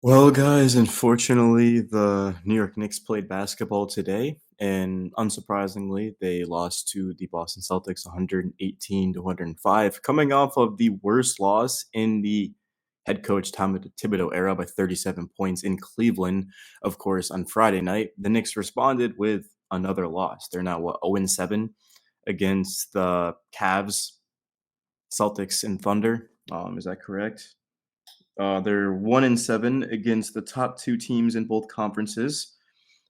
Well, guys, unfortunately, the New York Knicks played basketball today, and unsurprisingly, they lost to the Boston Celtics 118 to 105, coming off of the worst loss in the head coach Tom Thibodeau era by 37 points in Cleveland. Of course, on Friday night, the Knicks responded with another loss. They're now 0-7 against the Cavs, Celtics, and Thunder. Is that correct? They're 1-7 against the top two teams in both conferences,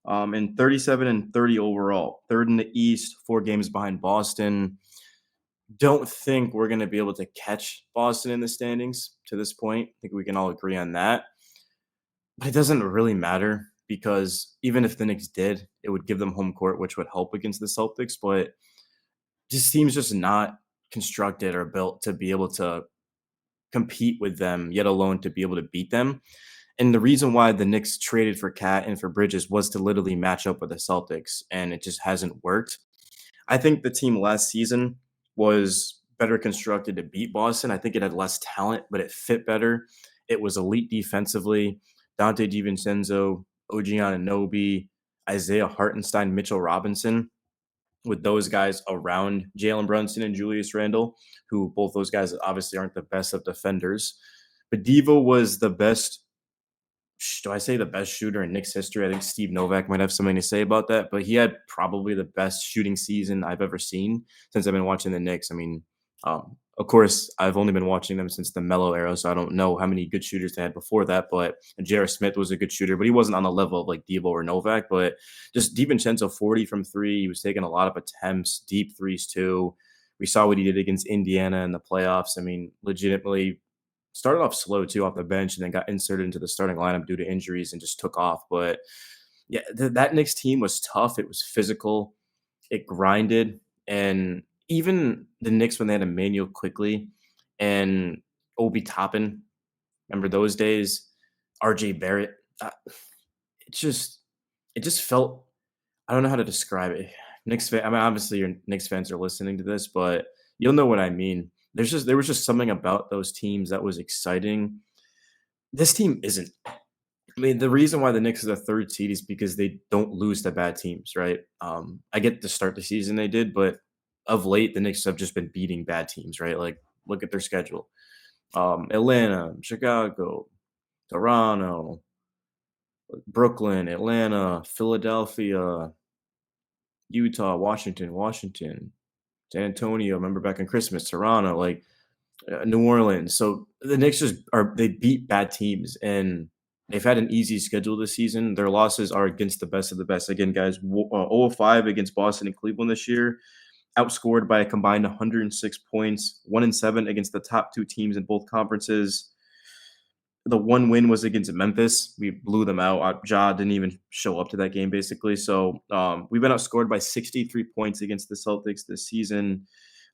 and 37-30 overall. Third in the East, 4 games behind Boston. Don't think we're going to be able to catch Boston in the standings to this point. I think we can all agree on that. But it doesn't really matter because even if the Knicks did, it would give them home court, which would help against the Celtics. But this team's just not constructed or built to be able to compete with them, yet alone to be able to beat them. And the reason why the Knicks traded for Cat and for Bridges was to literally match up with the Celtics, and it just hasn't worked. I think the team last season was better constructed to beat Boston. I think it had less talent, but it fit better. It was elite defensively. Dante DiVincenzo, OG Anunoby, Isaiah Hartenstein, Mitchell Robinson, with those guys around Jalen Brunson and Julius Randle, who both those guys obviously aren't the best of defenders. But Devo was the best. Do I say the best shooter in Knicks history? I think Steve Novak might have something to say about that, but he had probably the best shooting season I've ever seen since I've been watching the Knicks. I mean, of course, I've only been watching them since the Melo era, so I don't know how many good shooters they had before that. But J.R. Smith was a good shooter, but he wasn't on the level of like Devo or Novak. But just DiVincenzo 40 from three. He was taking a lot of attempts, deep threes too. We saw what he did against Indiana in the playoffs. I mean, legitimately started off slow too off the bench and then got inserted into the starting lineup due to injuries and just took off. But yeah, that Knicks team was tough. It was physical. It grinded, and even the Knicks when they had Emmanuel quickly and Obi Toppin, remember those days? RJ Barrett. It just it just felt. I don't know how to describe it. Knicks fan. I mean, obviously, your Knicks fans are listening to this, but you'll know what I mean. There was just something about those teams that was exciting. This team isn't. I mean, the reason why the Knicks is a third seed is because they don't lose to bad teams, right? I get to start the season they did, but of late the Knicks have just been beating bad teams, right? Like look at their schedule: Atlanta, Chicago, Toronto, Brooklyn, Atlanta, Philadelphia, Utah, Washington, San Antonio. Remember back in Christmas, Toronto, like New Orleans. So the Knicks just are they beat bad teams and they've had an easy schedule this season. Their losses are against the best of the best. Again, guys, 0-5 against Boston and Cleveland this year, outscored by a combined 106 points, 1-7 against the top two teams in both conferences. The one win was against Memphis. We blew them out. Ja didn't even show up to that game, basically. So we've been outscored by 63 points against the Celtics this season.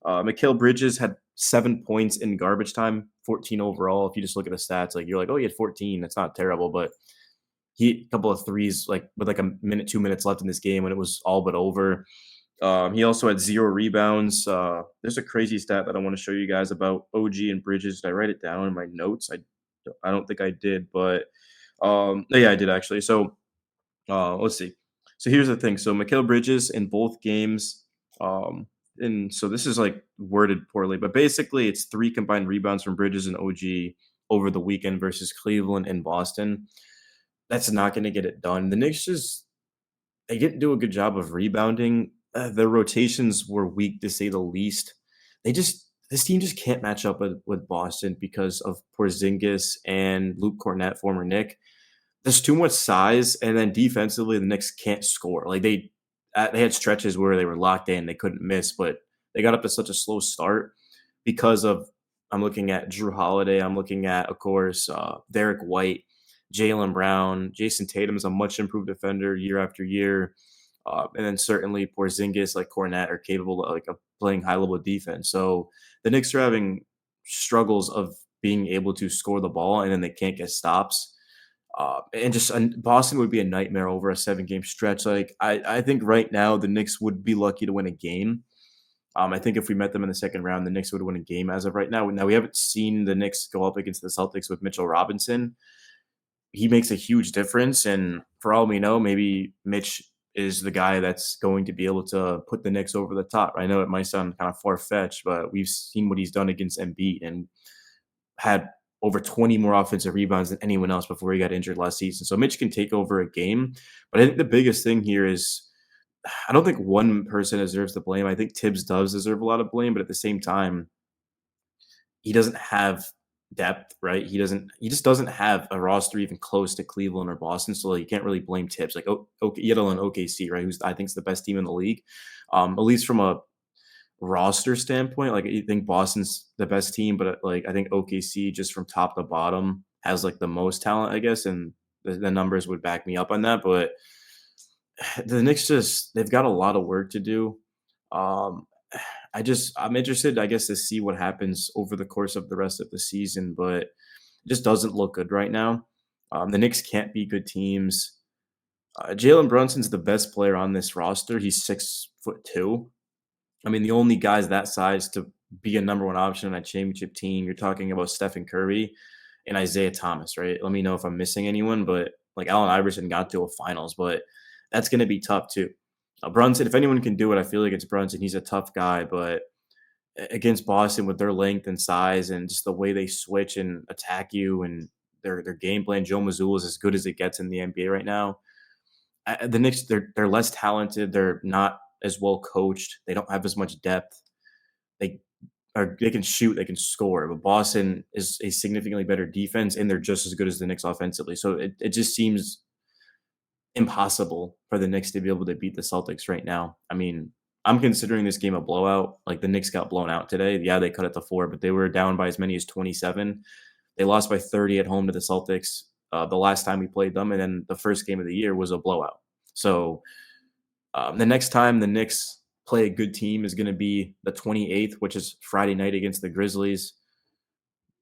Mikal Bridges had 7 points in garbage time, 14 overall. If you just look at the stats, like you're like, oh, he had 14. That's not terrible, but he a couple of threes, like with like a minute, 2 minutes left in this game when it was all but over. He also had 0 rebounds. There's a crazy stat that I want to show you guys about OG and Bridges. Did I write it down in my notes? I don't think I did, but yeah, I did actually. So let's see. So here's the thing. So Mikal Bridges in both games, and so this is like worded poorly, but basically it's 3 combined rebounds from Bridges and OG over the weekend versus Cleveland and Boston. That's not going to get it done. The Knicks just they didn't do a good job of rebounding. Their rotations were weak to say the least. This team just can't match up with Boston because of Porzingis and Luke Cornett, former Nick. There's too much size, and then defensively, the Knicks can't score. Like they had stretches where they were locked in, they couldn't miss, but they got up to such a slow start because of. I'm looking at Drew Holiday. I'm looking at, of course, Derek White, Jalen Brown, Jason Tatum is a much improved defender year after year, and then certainly Porzingis, like Cornette, are capable of playing high level defense. So the Knicks are having struggles of being able to score the ball, and then they can't get stops. And just Boston would be a nightmare over a 7 game stretch. Like I think right now the Knicks would be lucky to win a game. I think if we met them in the second round, the Knicks would win a game as of right now. Now we haven't seen the Knicks go up against the Celtics with Mitchell Robinson, he makes a huge difference. And for all we know, maybe Mitch is the guy that's going to be able to put the Knicks over the top. I know it might sound kind of far fetched, but we've seen what he's done against Embiid and had over 20 more offensive rebounds than anyone else before he got injured last season. So Mitch can take over a game. But I think the biggest thing here is I don't think one person deserves the blame. I think Tibbs does deserve a lot of blame, but at the same time, he doesn't have depth, right? He just doesn't have a roster even close to Cleveland or Boston. So like, you can't really blame Tibbs. Like okay, yet alone OKC, right? Who's I think is the best team in the league. At least from a roster standpoint, like you think Boston's the best team, but like I think OKC just from top to bottom has like the most talent, I guess, and the numbers would back me up on that. But the Knicks just they've got a lot of work to do. Um, I'm interested, I guess, to see what happens over the course of the rest of the season, but it just doesn't look good right now. The Knicks can't be good teams. Jalen Brunson's the best player on this roster. He's 6'2". I mean, the only guys that size to be a number one option on a championship team, you're talking about Stephen Curry and Isaiah Thomas, right? Let me know if I'm missing anyone, but like Allen Iverson got to a finals, but that's going to be tough too. Brunson, if anyone can do it, I feel like it's Brunson. He's a tough guy, but against Boston with their length and size and just the way they switch and attack you and their game plan, Joe Mazzulla is as good as it gets in the NBA right now. The Knicks, they're less talented. They're not as well coached. They don't have as much depth. They they can shoot, they can score, but Boston is a significantly better defense, and they're just as good as the Knicks offensively. So it just seems impossible for the Knicks to be able to beat the Celtics right now. I mean, I'm considering this game a blowout. Like the Knicks got blown out today. Yeah, they cut it to 4, but they were down by as many as 27. They lost by 30 at home to the Celtics the last time we played them, and then the first game of the year was a blowout. So the next time the Knicks play a good team is going to be the 28th, which is Friday night against the Grizzlies.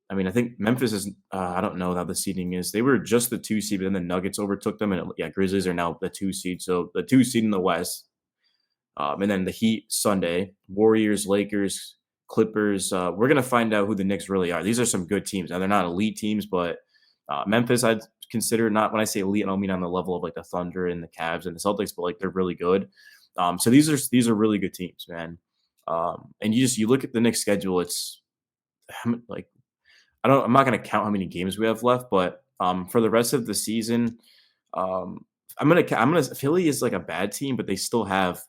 I mean, I think Memphis is. I don't know how the seeding is. They were just the 2 seed, but then the Nuggets overtook them, and yeah, Grizzlies are now the 2 seed. So the 2 seed in the West, and then the Heat Sunday, Warriors, Lakers, Clippers. We're gonna find out who the Knicks really are. These are some good teams. Now they're not elite teams, but Memphis I'd consider not. When I say elite, I don't mean on the level of like the Thunder and the Cavs and the Celtics, but like they're really good. So these are really good teams, man. And you look at the Knicks schedule. It's like I'm not going to count how many games we have left, but for the rest of the season, I'm gonna Philly is like a bad team, but they still have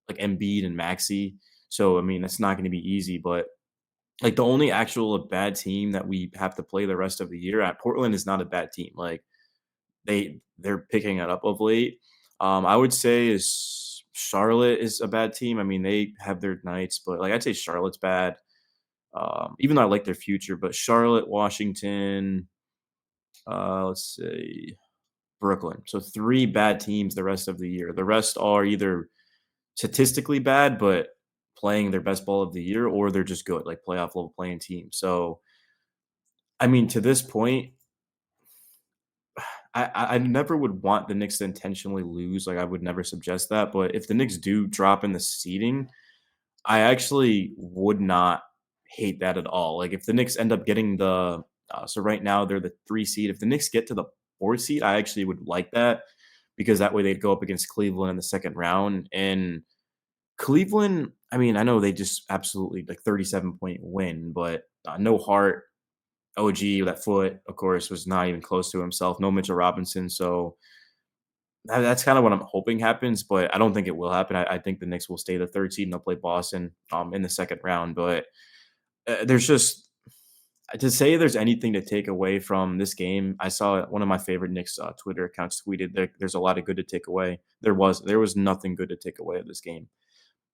like Embiid and Maxi. So I mean, that's not going to be easy. But like the only actual bad team that we have to play the rest of the year at Portland is not a bad team. Like they're picking it up of late. I would say is Charlotte is a bad team. I mean, they have their nights, but like I'd say Charlotte's bad. Even though I like their future, but Charlotte, Washington, let's say Brooklyn. So 3 bad teams the rest of the year. The rest are either statistically bad, but playing their best ball of the year, or they're just good, like playoff level playing teams. So, I mean, to this point, I never would want the Knicks to intentionally lose. Like I would never suggest that. But if the Knicks do drop in the seeding, I actually would not hate that at all. Like if the Knicks end up getting the so right now they're the 3 seed. If the Knicks get to the 4 seed, I actually would like that because that way they'd go up against Cleveland in the second round. And Cleveland, I mean, I know they just absolutely like 37-point win, but no heart. OG, that foot, of course, was not even close to himself. No Mitchell Robinson. So that's kind of what I'm hoping happens, but I don't think it will happen. I think the Knicks will stay the 3rd seed and they'll play Boston in the second round. But there's just to say there's anything to take away from this game. I saw one of my favorite Knicks Twitter accounts tweeted there's a lot of good to take away. There was nothing good to take away of this game.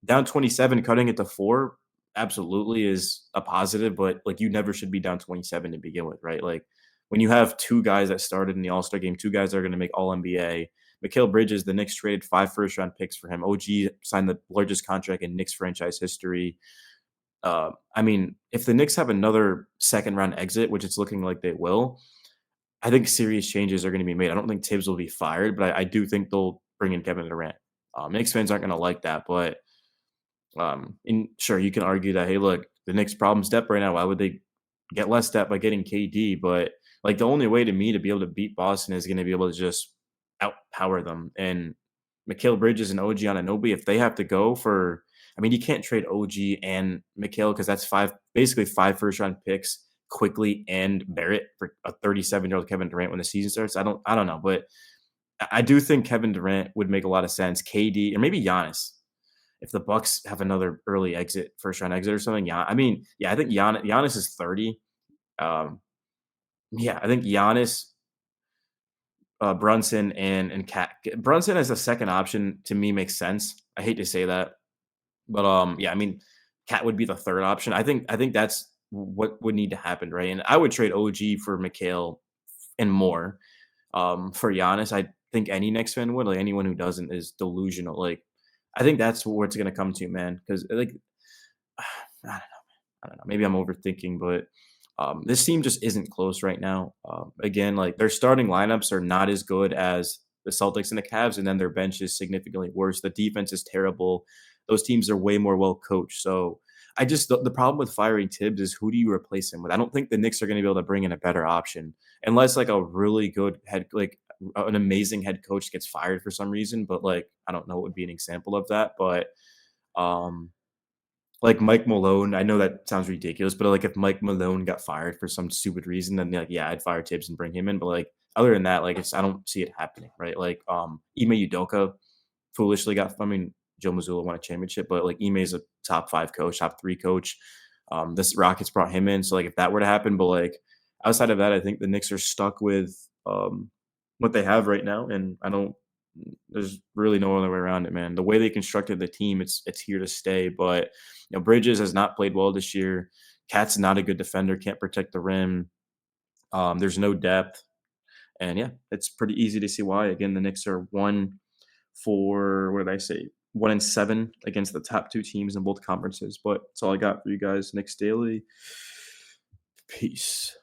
Down 27, cutting it to 4, absolutely is a positive, but like you never should be down 27 to begin with, right? Like when you have 2 guys that started in the All-Star game, 2 guys that are going to make All NBA. Mikal Bridges, the Knicks traded 5 first-round picks for him. OG signed the largest contract in Knicks franchise history. I mean, if the Knicks have another second-round exit, which it's looking like they will, I think serious changes are going to be made. I don't think Tibbs will be fired, but I do think they'll bring in Kevin Durant. Knicks fans aren't going to like that, but and sure, you can argue that, hey, look, the Knicks' problem's depth right now. Why would they get less depth by getting KD? But Like, the only way to me to be able to beat Boston is gonna be able to just outpower them, and Mikal Bridges and OG Anunoby, if they have to go for, I mean, you can't trade OG and Mikal because that's 5, basically 5 first-round picks quickly and Barrett for a 37-year-old Kevin Durant when the season starts. I don't know, but I do think Kevin Durant would make a lot of sense. KD or maybe Giannis. If the Bucks have another early exit, first round exit or something, yeah. I mean, yeah, I think Giannis is 30. Um, yeah, I think Giannis, Brunson, and Cat Brunson as a second option to me makes sense. I hate to say that, but yeah, I mean, Cat would be the third option. I think that's what would need to happen, right? And I would trade OG for Mikhail and more. For Giannis, I think any Knicks fan would. Like anyone who doesn't is delusional. Like I think that's what it's gonna come to, man. Because like I don't know. I don't know. Maybe I'm overthinking, but this team just isn't close right now. Again, like their starting lineups are not as good as the Celtics and the Cavs, and then their bench is significantly worse. The defense is terrible. Those teams are way more well coached. So I just the problem with firing Tibbs is who do you replace him with? I don't think the Knicks are going to be able to bring in a better option unless like a really good head, like an amazing head coach gets fired for some reason. But like I don't know what would be an example of that, but. Um, like Mike Malone, I know that sounds ridiculous, but, like, if Mike Malone got fired for some stupid reason, then, like, yeah, I'd fire Tibbs and bring him in, but, like, other than that, like, it's I don't see it happening, right? Like, Ime Udoka foolishly got I mean, Joe Mazzulla won a championship, but, like, Ime is a top 5 coach, top 3 coach. This Rockets brought him in, so, like, if that were to happen, but, like, outside of that, I think the Knicks are stuck with, what they have right now, and I don't there's really no other way around it, man. The way they constructed the team, it's here to stay. But Bridges has not played well this year. Cat's not a good defender, can't protect the rim. There's no depth, and yeah, it's pretty easy to see why. Again, the Knicks are 1 for what did I say? 1-7 against the top 2 teams in both conferences. But that's all I got for you guys. Knicks Daily. Peace.